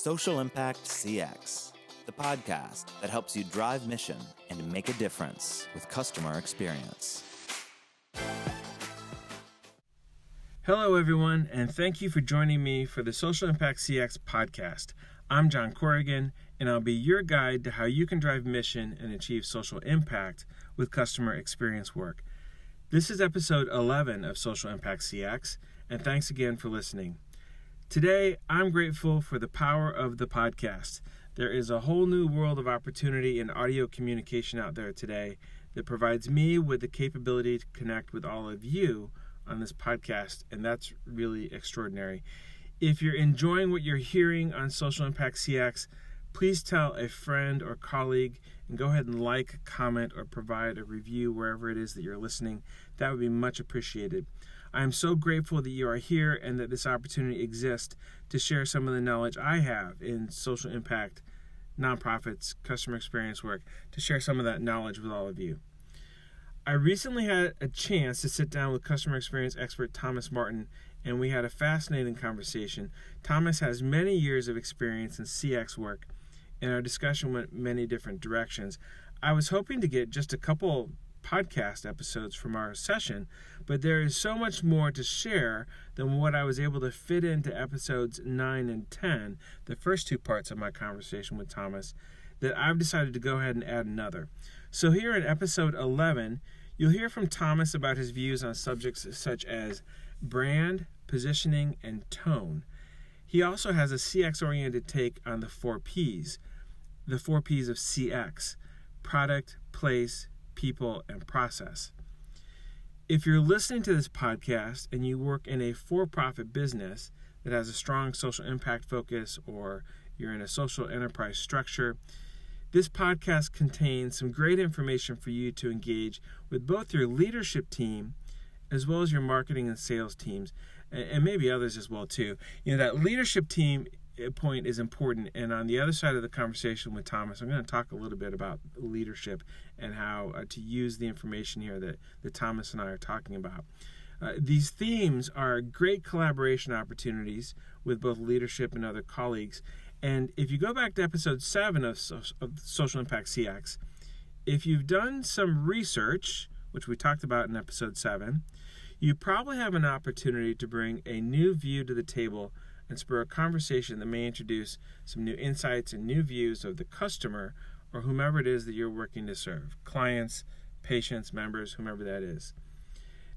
Social Impact CX, the podcast that helps you drive mission and make a difference with customer experience. Hello, everyone, and thank you for joining me for the Social Impact CX podcast. I'm John Corrigan, and I'll be your guide to how you can drive mission and achieve social impact with customer experience work. This is episode 11 of Social Impact CX, and thanks again for listening. Today, I'm grateful for the power of the podcast. There is a whole new world of opportunity in audio communication out there today that provides me with the capability to connect with all of you on this podcast, and that's really extraordinary. If you're enjoying what you're hearing on Social Impact CX, please tell a friend or colleague and go ahead and like, comment, or provide a review wherever it is that you're listening. That would be much appreciated. I am so grateful that you are here and that this opportunity exists to share some of the knowledge I have in social impact, nonprofits, customer experience work, to share some of that knowledge with all of you. I recently had a chance to sit down with customer experience expert Thomas Martin, and we had a fascinating conversation. Thomas has many years of experience in CX work, and our discussion went many different directions. I was hoping to get just a couple podcast episodes from our session, but there is so much more to share than what I was able to fit into episodes 9 and 10, the first two parts of my conversation with Thomas, that I've decided to go ahead and add another. So here in episode 11, you'll hear from Thomas about his views on subjects such as brand, positioning, and tone. He also has a CX-oriented take on the 4 Ps, the 4 Ps of CX: product, place, people, and process. If you're listening to this podcast and you work in a for-profit business that has a strong social impact focus, or you're in a social enterprise structure, this podcast contains some great information for you to engage with both your leadership team as well as your marketing and sales teams, and maybe others as well too. You know, that leadership team point is important, and on the other side of the conversation with Thomas, I'm going to talk a little bit about leadership and how to use the information here that Thomas and I are talking about. These themes are great collaboration opportunities with both leadership and other colleagues. And if you go back to episode 7 of Social Impact CX, if you've done some research, which we talked about in episode 7, you probably have an opportunity to bring a new view to the table and spur a conversation that may introduce some new insights and new views of the customer or whomever it is that you're working to serve, clients, patients, members, whomever that is.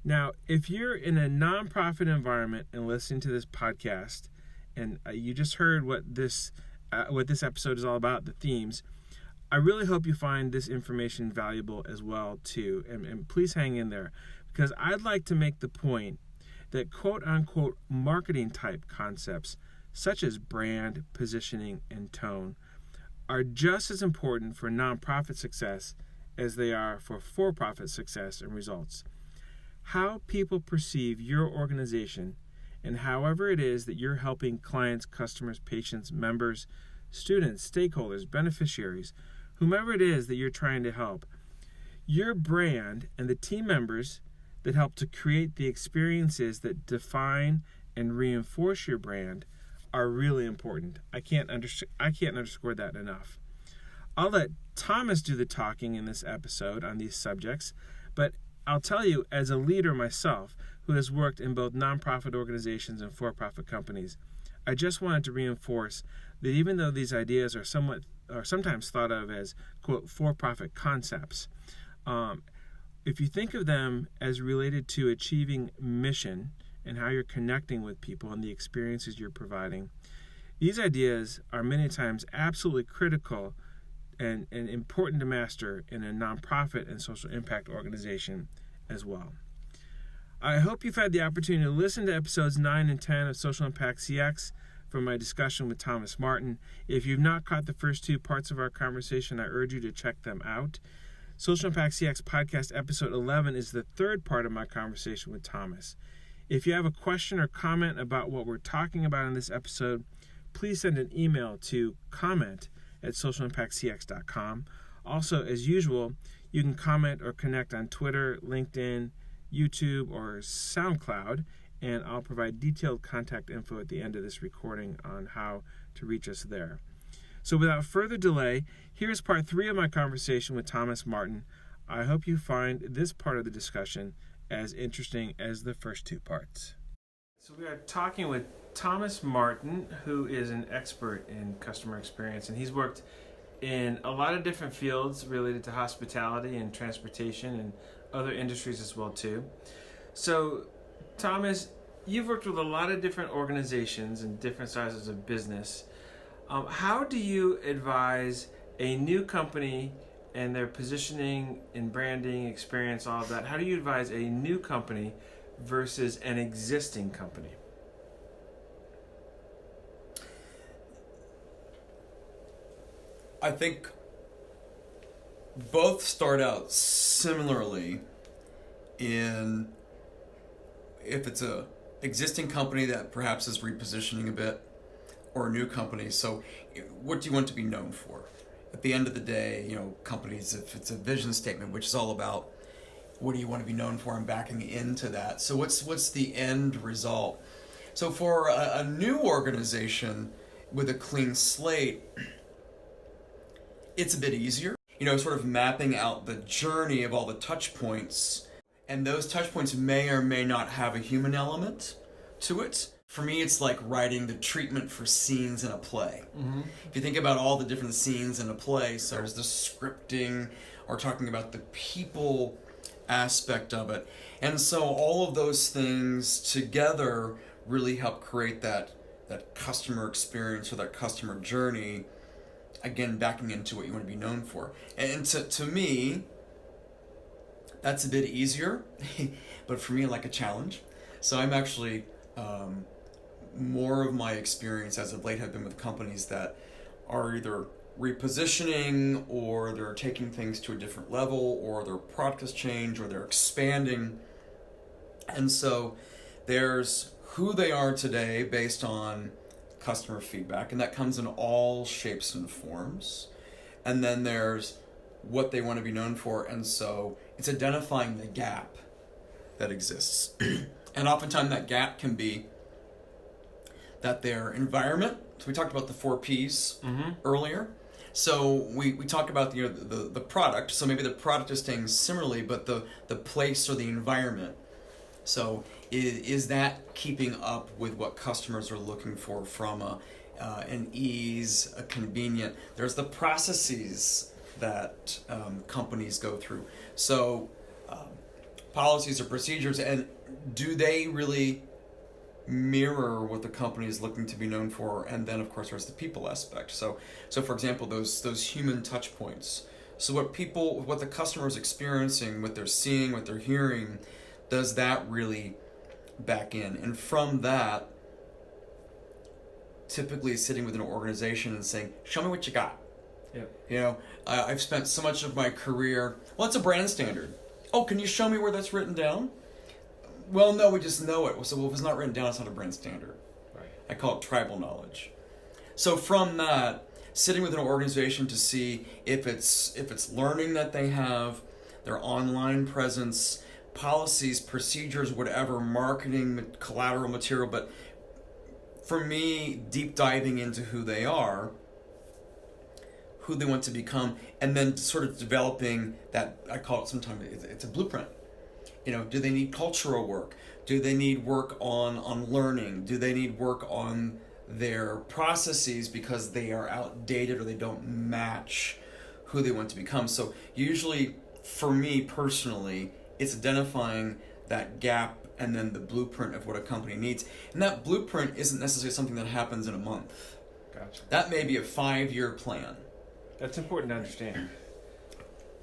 Now, if you're in a nonprofit environment and listening to this podcast, and you just heard what this episode is all about, the themes, I really hope you find this information valuable as well too, and please hang in there, because I'd like to make the point that quote-unquote marketing type concepts such as brand, positioning, and tone are just as important for nonprofit success as they are for for-profit success and results. How people perceive your organization, and however it is that you're helping clients, customers, patients, members, students, stakeholders, beneficiaries, whomever it is that you're trying to help, your brand and the team members that help to create the experiences that define and reinforce your brand are really important. I can't underscore that enough. I'll let Thomas do the talking in this episode on these subjects, but I'll tell you, as a leader myself who has worked in both nonprofit organizations and for-profit companies, I just wanted to reinforce that even though these ideas are sometimes thought of as, quote, for-profit concepts, if you think of them as related to achieving mission and how you're connecting with people and the experiences you're providing, these ideas are many times absolutely critical and important to master in a nonprofit and social impact organization as well. I hope you've had the opportunity to listen to episodes 9 and 10 of Social Impact CX from my discussion with Thomas Martin. If you've not caught the first 2 parts of our conversation, I urge you to check them out. Social Impact CX podcast episode 11 is the 3rd part of my conversation with Thomas. If you have a question or comment about what we're talking about in this episode, please send an email to comment@socialimpactcx.com. Also, as usual, you can comment or connect on Twitter, LinkedIn, YouTube, or SoundCloud, and I'll provide detailed contact info at the end of this recording on how to reach us there. So without further delay, here's part 3 of my conversation with Thomas Martin. I hope you find this part of the discussion as interesting as the first 2 parts. So we are talking with Thomas Martin, who is an expert in customer experience, and he's worked in a lot of different fields related to hospitality and transportation and other industries as well too. So Thomas, you've worked with a lot of different organizations and different sizes of business. How do you advise a new company and their positioning and branding, experience, all of that? How do you advise a new company versus an existing company? I think both start out similarly in if it's a existing company that perhaps is repositioning a bit, or a new company. So what do you want to be known for? At the end of the day, companies, if it's a vision statement, which is all about what do you want to be known for and backing into that. So what's the end result? So for a new organization with a clean slate, it's a bit easier. Sort of mapping out the journey of all the touch points, and those touch points may or may not have a human element to it. For me, it's like writing the treatment for scenes in a play. Mm-hmm. If you think about all the different scenes in a play, so there's the scripting, or talking about the people aspect of it. And so all of those things together really help create that customer experience or that customer journey, again, backing into what you want to be known for. And to me, that's a bit easier, but for me, like a challenge. So I'm actually... more of my experience as of late have been with companies that are either repositioning, or they're taking things to a different level, or their product has changed, or they're expanding. And so there's who they are today based on customer feedback, and that comes in all shapes and forms. And then there's what they want to be known for, and so it's identifying the gap that exists. And oftentimes that gap can be that their environment. So we talked about the 4 Ps earlier. So we talked about the product. So maybe the product is staying similarly, but the place or the environment. So is that keeping up with what customers are looking for from an ease, a convenient? There's the processes that companies go through. So policies or procedures, and do they really mirror what the company is looking to be known for? And then of course there's the people aspect. So for example, those human touch points. So what the customer is experiencing, what they're seeing, what they're hearing, does that really back in? And from that, typically sitting with an organization and saying, show me what you got. Yeah. I've spent so much of my career, well, it's a brand standard. Oh, can you show me where that's written down? Well, no, we just know it. So if it's not written down, it's not a brand standard. Right. I call it tribal knowledge. So from that, sitting with an organization to see if it's learning that they have, their online presence, policies, procedures, whatever, marketing, collateral material, but for me, deep diving into who they are, who they want to become, and then sort of developing that, I call it sometimes, it's a blueprint. Do they need cultural work? Do they need work on learning? Do they need work on their processes because they are outdated or they don't match who they want to become? So usually, for me personally, it's identifying that gap and then the blueprint of what a company needs. And that blueprint isn't necessarily something that happens in a month. Gotcha. That may be a 5-year plan. That's important to understand.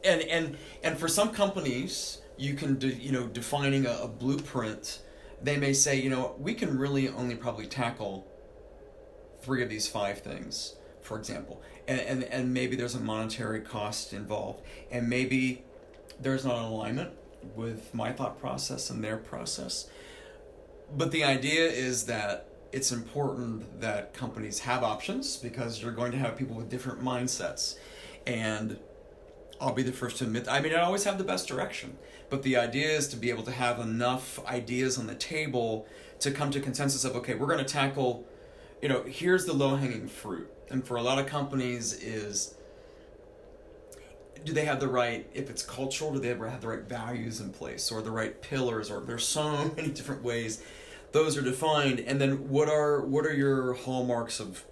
And for some companies, you can defining a blueprint, they may say, we can really only probably tackle 3 of these 5 things, for example, and maybe there's a monetary cost involved, and maybe there's not an alignment with my thought process and their process. But the idea is that it's important that companies have options, because you're going to have people with different mindsets, and I'll be the first to admit, I mean, I always have the best direction, but the idea is to be able to have enough ideas on the table to come to consensus of, okay, we're going to tackle, here's the low-hanging fruit. And for a lot of companies is, do they have the right, if it's cultural, do they ever have the right values in place, or the right pillars, or there's so many different ways those are defined. And then what are your hallmarks of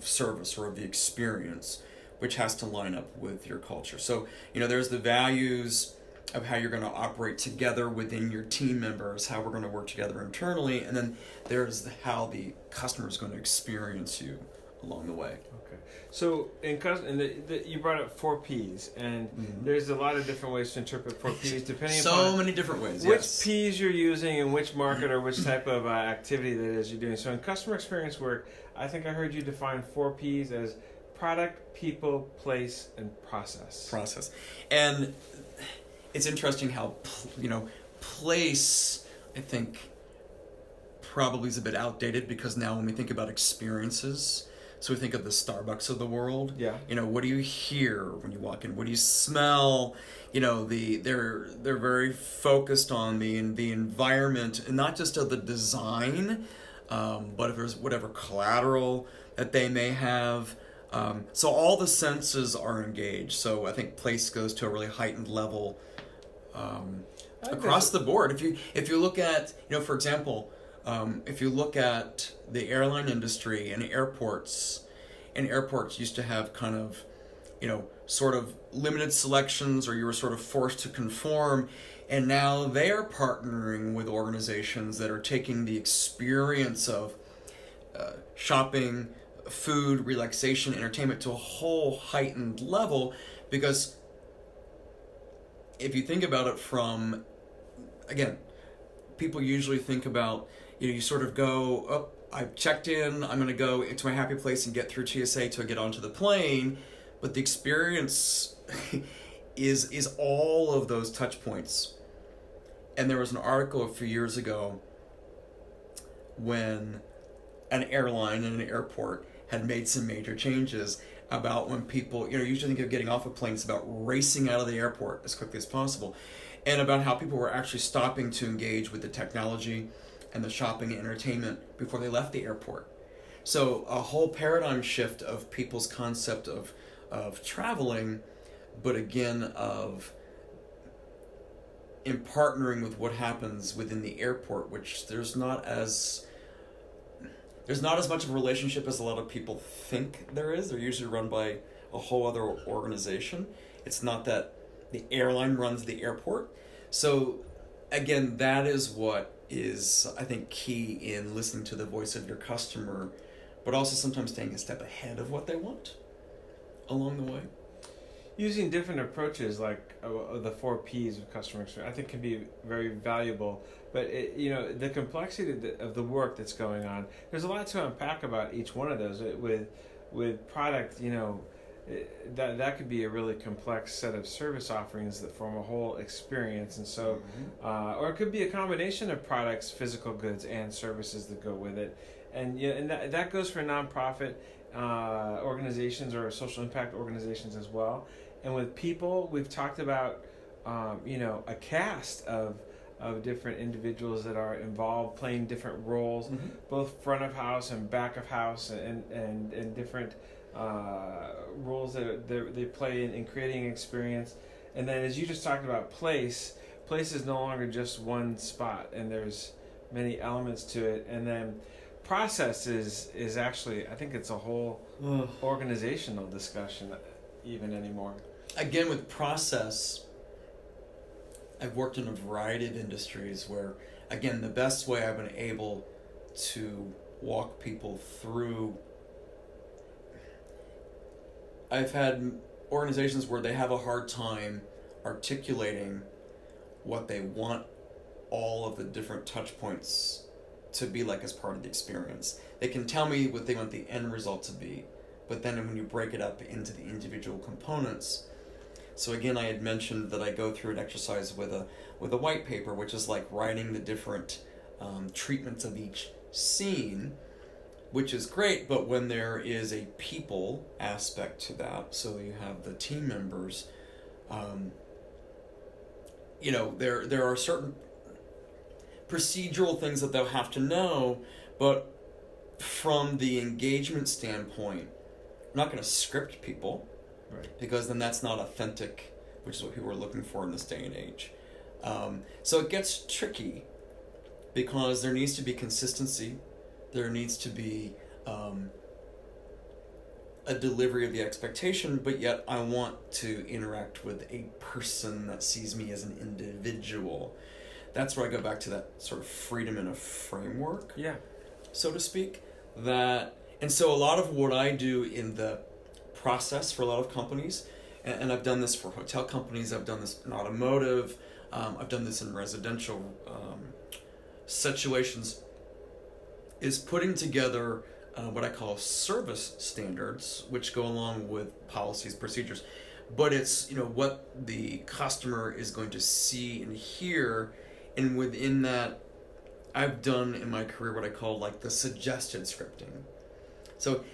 service or of the experience, which has to line up with your culture. So, there's the values of how you're going to operate together within your team members, how we're going to work together internally, and then there's how the customer is going to experience you along the way. Okay. So you brought up 4 Ps, and there's a lot of different ways to interpret 4 Ps depending so upon many different ways. Which Yes. Ps you're using and which market or which type of activity that is you're doing. So in customer experience work, I think I heard you define 4 Ps as product, people, place, and process. And it's interesting how, place, I think, probably is a bit outdated, because now when we think about experiences, so we think of the Starbucks of the world. Yeah. What do you hear when you walk in? What do you smell? They're very focused on the environment, and not just of the design, but if there's whatever collateral that they may have. So all the senses are engaged. So I think place goes to a really heightened level across the board. If you look at, for example, if you look at the airline industry and airports used to have kind of, sort of limited selections, or you were sort of forced to conform, and now they are partnering with organizations that are taking the experience of shopping, food, relaxation, entertainment to a whole heightened level. Because if you think about it from, again, people usually think about, you sort of go, oh, I've checked in, I'm going to go into my happy place and get through TSA to get onto the plane. But the experience is all of those touch points. And there was an article a few years ago when an airline and an airport had made some major changes about when people, usually think of getting off a plane, it's about racing out of the airport as quickly as possible, and about how people were actually stopping to engage with the technology and the shopping and entertainment before they left the airport. So a whole paradigm shift of people's concept of traveling, but again of in partnering with what happens within the airport, which there's not as much of a relationship as a lot of people think there is. They're usually run by a whole other organization. It's not that the airline runs the airport. So again, that is what is, I think, key in listening to the voice of your customer, but also sometimes staying a step ahead of what they want along the way. Using different approaches like the 4 Ps of customer experience, I think, can be very valuable. But the complexity of the work that's going on, there's a lot to unpack about each one of those. With product, that could be a really complex set of service offerings that form a whole experience. And so, or it could be a combination of products, physical goods, and services that go with it. And that goes for nonprofit organizations or social impact organizations as well. And with people, we've talked about a cast of different individuals that are involved playing different roles, both front of house and back of house, and different roles that they play in creating an experience. And then, as you just talked about, place is no longer just one spot, and there's many elements to it. And then process is actually, I think it's a whole organizational discussion even anymore. Again, with process, I've worked in a variety of industries where, again, the best way I've been able to walk people through, I've had organizations where they have a hard time articulating what they want all of the different touch points to be like as part of the experience. They can tell me what they want the end result to be, but then when you break it up into the individual components. So again, I had mentioned that I go through an exercise with a white paper, which is like writing the different treatments of each scene, which is great, but when there is a people aspect to that, so you have the team members, There are certain procedural things that they'll have to know, but from the engagement standpoint, I'm not going to script people, Right. because then that's not authentic, which is what people are looking for in this day and age. So it gets tricky because there needs to be consistency. There needs to be a delivery of the expectation, but yet I want to interact with a person that sees me as an individual. That's where I go back to that sort of freedom in a framework, so to speak. And so a lot of what I do in the process for a lot of companies, and I've done this for hotel companies, I've done this in automotive, I've done this in residential situations, is putting together what I call service standards, which go along with policies, procedures. But it's, what the customer is going to see and hear, and within that, I've done in my career what I call like the suggested scripting. So,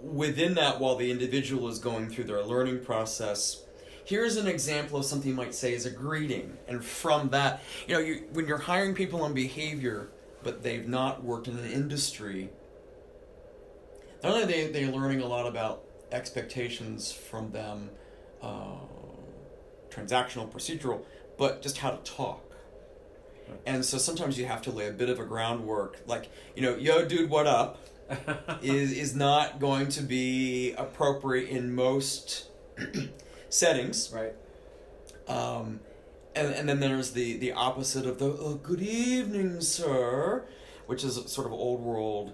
within that, while the individual is going through their learning process, here's an example of something you might say is a greeting. And from that, when you're hiring people on behavior, but they've not worked in an industry, not only are they learning a lot about expectations from them, transactional, procedural, but just how to talk. And so sometimes you have to lay a bit of a groundwork, like, yo dude, what up, is not going to be appropriate in most settings. Right. And then there's the opposite of the good evening, sir, which is sort of old world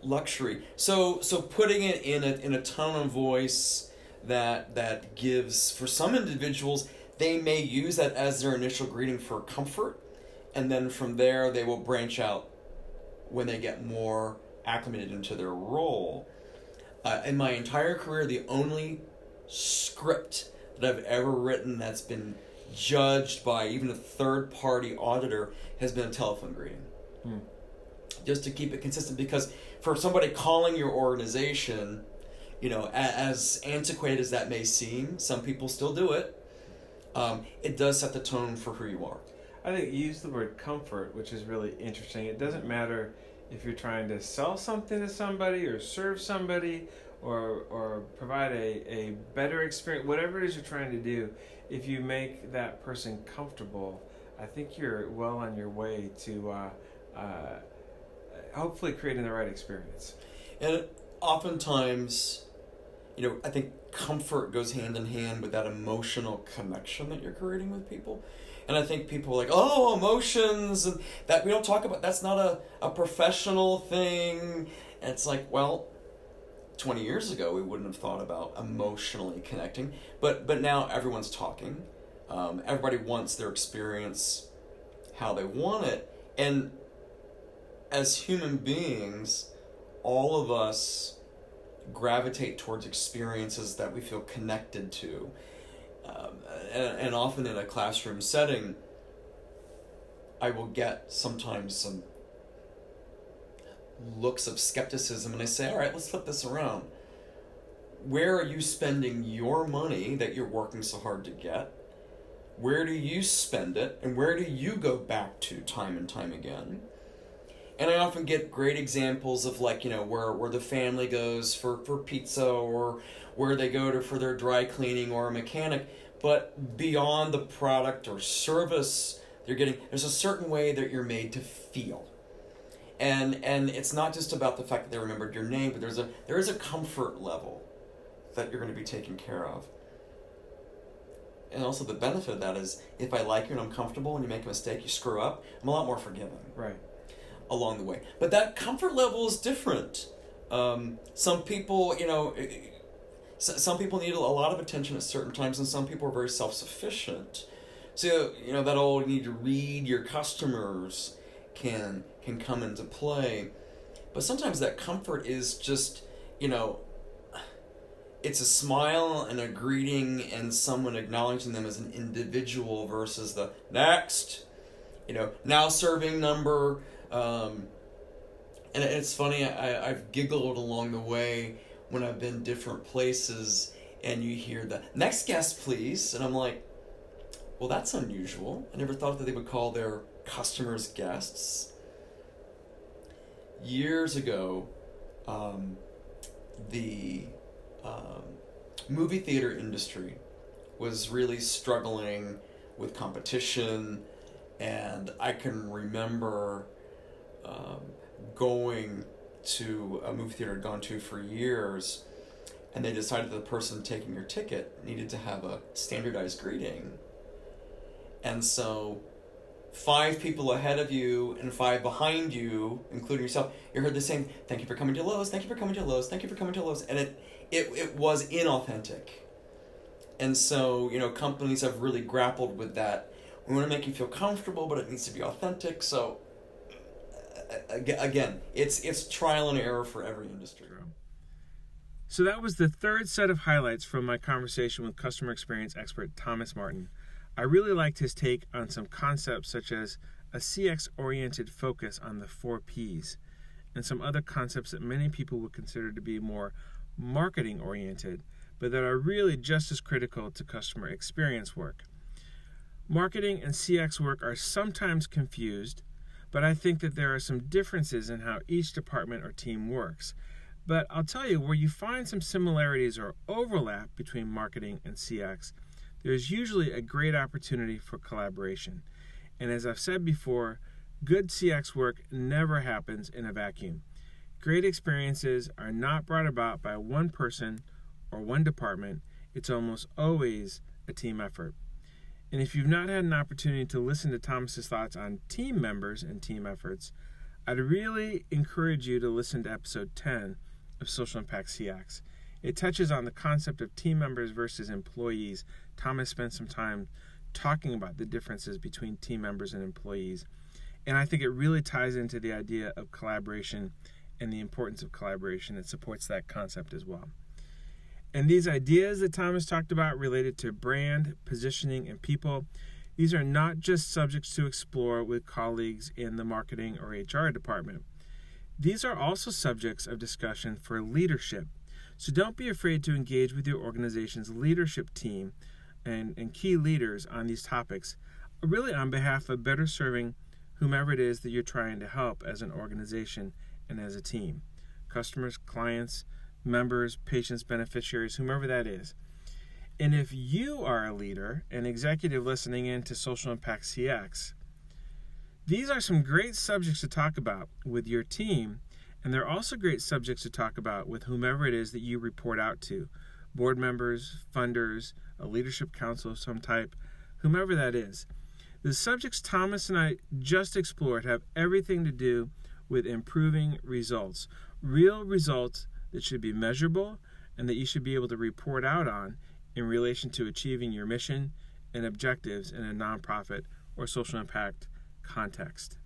luxury. So putting it in a tone of voice that gives, for some individuals, they may use that as their initial greeting for comfort, and then from there they will branch out when they get more acclimated into their role. In my entire career, the only script that I've ever written that's been judged by even a third-party auditor has been a telephone greeting. Just to keep it consistent, because for somebody calling your organization, as antiquated as that may seem, some people still do it, it does set the tone for who you are. I think you use the word comfort, which is really interesting. It doesn't matter if you're trying to sell something to somebody or serve somebody or provide a better experience, whatever it is you're trying to do. If you make that person comfortable, I think you're well on your way to hopefully creating the right experience. And oftentimes, I think comfort goes hand in hand with that emotional connection that you're creating with people. And I think people are like, oh, emotions, and that we don't talk about, that's not a professional thing. And it's like, well, 20 years ago, we wouldn't have thought about emotionally connecting. But now everyone's talking. Everybody wants their experience how they want it. And as human beings, all of us gravitate towards experiences that we feel connected to. And often in a classroom setting, I will get sometimes some looks of skepticism, and I say, all right, let's flip this around. Where are you spending your money that you're working so hard to get? Where do you spend it? And where do you go back to time and time again? And I often get great examples of where the family goes for pizza, or where they go to for their dry cleaning or a mechanic. But beyond the product or service they're getting, there's a certain way that you're made to feel. And it's not just about the fact that they remembered your name, but there is a comfort level that you're going to be taken care of. And also the benefit of that is, if I like you and I'm comfortable and you make a mistake, you screw up, I'm a lot more forgiving. Right. Along the way. But that comfort level is different. Some people, some people need a lot of attention at certain times, and some people are very self-sufficient. So, that old need to read your customers can come into play. But sometimes that comfort is just, it's a smile and a greeting and someone acknowledging them as an individual versus the next, now serving number. And it's funny, I've giggled along the way when I've been different places, and you hear the next guest, please. And I'm like, well, that's unusual. I never thought that they would call their customers guests. Years ago, the movie theater industry was really struggling with competition, and I can remember going to a movie theater I'd gone to for years, and they decided that the person taking your ticket needed to have a standardized greeting. And so 5 people ahead of you and 5 behind you, including yourself, you heard the same, thank you for coming to Lowe's, thank you for coming to Lowe's, thank you for coming to Lowe's. And it was inauthentic. And so, companies have really grappled with that. We want to make you feel comfortable, but it needs to be authentic. So, again, it's trial and error for every industry. So that was the third set of highlights from my conversation with customer experience expert Thomas Martin. I really liked his take on some concepts such as a CX-oriented focus on the 4 Ps, and some other concepts that many people would consider to be more marketing-oriented, but that are really just as critical to customer experience work. Marketing and CX work are sometimes confused, but I think that there are some differences in how each department or team works. But I'll tell you, where you find some similarities or overlap between marketing and CX, there's usually a great opportunity for collaboration. And as I've said before, good CX work never happens in a vacuum. Great experiences are not brought about by one person or one department. It's almost always a team effort. And if you've not had an opportunity to listen to Thomas's thoughts on team members and team efforts, I'd really encourage you to listen to episode 10 of Social Impact CX. It touches on the concept of team members versus employees. Thomas spent some time talking about the differences between team members and employees. And I think it really ties into the idea of collaboration and the importance of collaboration. It supports that concept as well. And these ideas that Thomas talked about related to brand, positioning, and people, these are not just subjects to explore with colleagues in the marketing or HR department. These are also subjects of discussion for leadership. So don't be afraid to engage with your organization's leadership team and key leaders on these topics, really on behalf of better serving whomever it is that you're trying to help as an organization and as a team. Customers, clients, members, patients, beneficiaries, whomever that is. And if you are a leader, an executive listening in to Social Impact CX, these are some great subjects to talk about with your team, and they're also great subjects to talk about with whomever it is that you report out to, board members, funders, a leadership council of some type, whomever that is. The subjects Thomas and I just explored have everything to do with improving results, real results that should be measurable and that you should be able to report out on in relation to achieving your mission and objectives in a nonprofit or social impact context.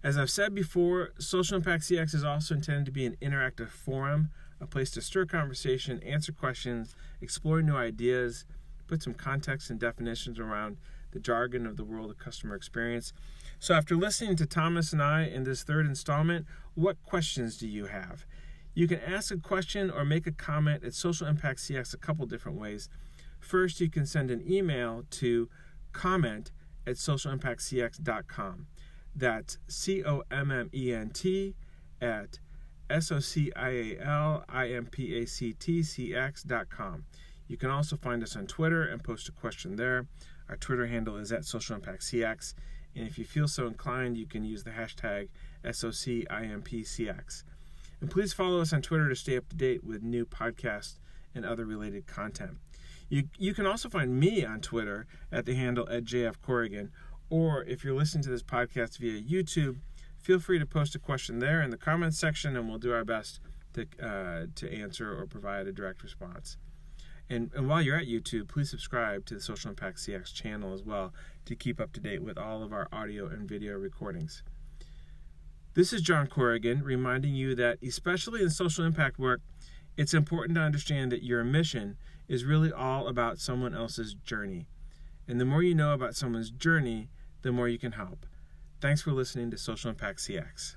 As I've said before, Social Impact CX is also intended to be an interactive forum, a place to stir conversation, answer questions, explore new ideas, put some context and definitions around the jargon of the world of customer experience. So after listening to Thomas and I in this third installment, what questions do you have? You can ask a question or make a comment at Social Impact CX a couple different ways. First, you can send an email to comment@socialimpactcx.com. That's comment@SocialImpactCX.com. You can also find us on Twitter and post a question there. Our Twitter handle is @SocialImpactCX. And if you feel so inclined, you can use the hashtag SociImpCX. And please follow us on Twitter to stay up to date with new podcasts and other related content. You can also find me on Twitter at the handle @JFCorrigan, or if you're listening to this podcast via YouTube, feel free to post a question there in the comments section, and we'll do our best to answer or provide a direct response. And while you're at YouTube, please subscribe to the Social Impact CX channel as well to keep up to date with all of our audio and video recordings. This is John Corrigan reminding you that, especially in social impact work, it's important to understand that your mission is really all about someone else's journey. And the more you know about someone's journey, the more you can help. Thanks for listening to Social Impact CX.